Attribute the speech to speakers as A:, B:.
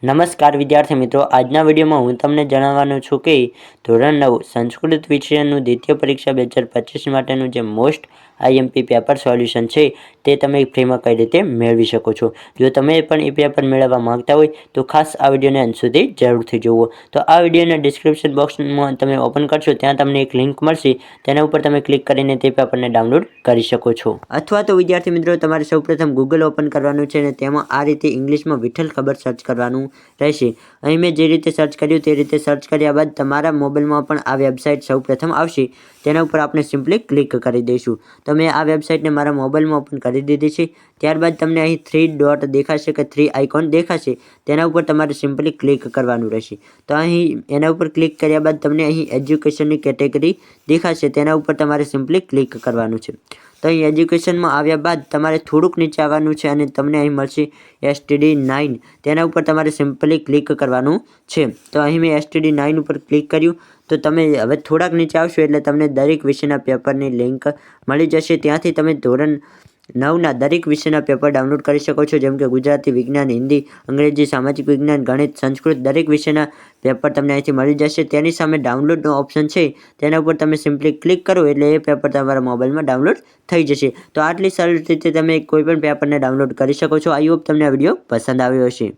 A: નમસ્કાર વિદ્યાર્થી મિત્રો, આજના વિડીયોમાં હું તમને જણાવવાનો છું કે ધોરણ 9 સંસ્કૃત વિષયનું દ્વિતીય પરીક્ષા 2025 માટેનું જે મોસ્ટ આઈએમપી પેપર સોલ્યુશન છે તે તમે ફ્રીમાં કઈ રીતે મેળવી શકો છો. જો તમે પણ એ પેપર મેળવવા માંગતા હોય તો ખાસ આ વિડીયોને અંત સુધી જરૂરથી જુઓ. તો આ વિડીયોના ડિસ્ક્રિપ્શન બોક્સમાં તમે ઓપન કરશો ત્યાં તમને એક લિંક મળશે, તેના ઉપર તમે ક્લિક કરીને તે પેપરને ડાઉનલોડ કરી શકો છો. અથવા તો વિદ્યાર્થી મિત્રો, તમારે સૌપ્રથમ ગૂગલ ઓપન કરવાનું છે અને તેમાં આ રીતે ઇંગ્લિશમાં વિઠ્ઠલ ખબર સર્ચ કરવાનું રહેશે. અહીં મેં જે રીતે સર્ચ કર્યું તે રીતે સર્ચ કર્યા બાદ તમારા મોબાઈલમાં પણ આ વેબસાઇટ સૌપ્રથમ આવશે. તેના ઉપર આપણે સિમ્પલી ક્લિક કરી દઈશું. તો મેં આ વેબસાઇટને મારા મોબાઈલમાં ઓપન કરી દીધી છે. ત્યારબાદ તમને અહીં 3 ડોટ દેખાશે કે 3 આઇકોન દેખાશે, તેના ઉપર તમારે સિમ્પલી ક્લિક કરવાનું રહેશે. તો અહીં એના ઉપર ક્લિક કર્યા બાદ તમને અહીં એજ્યુકેશનની કેટેગરી દેખાશે, તેના ઉપર તમારે સિમ્પલી ક્લિક કરવાનું છે. તો અહીં એજ્યુકેશનમાં આવ્યા બાદ તમારે થોડુંક નીચે આવવાનું છે અને તમને અહીં મળશે STD 9, તેના ઉપર તમારે સિમ્પલી ક્લિક કરવાનું છે. તો અહીં મેં STD 9 ઉપર ક્લિક કર્યું. તો તમે હવે થોડાક નીચે આવશો એટલે તમને દરેક વિષયના પેપરની લિંક મળી જશે. ત્યાંથી તમે ધોરણ 9ના દરેક વિષયના પેપર ડાઉનલોડ કરી શકો છો, જેમ કે ગુજરાતી, વિજ્ઞાન, હિન્દી, અંગ્રેજી, સામાજિક વિજ્ઞાન, ગણિત, સંસ્કૃત, દરેક વિષયના પેપર તમને અહીંથી મળી જશે. તેની સામે ડાઉનલોડનો ઓપ્શન છે, તેના ઉપર તમે સિમ્પલી ક્લિક કરો એટલે એ પેપર તમારા મોબાઈલમાં ડાઉનલોડ થઈ જશે. તો આટલી સરળ રીતે તમે કોઈપણ પેપરને ડાઉનલોડ કરી શકો છો. આઈ હોપ તમને આ વિડીયો પસંદ આવ્યો હશે.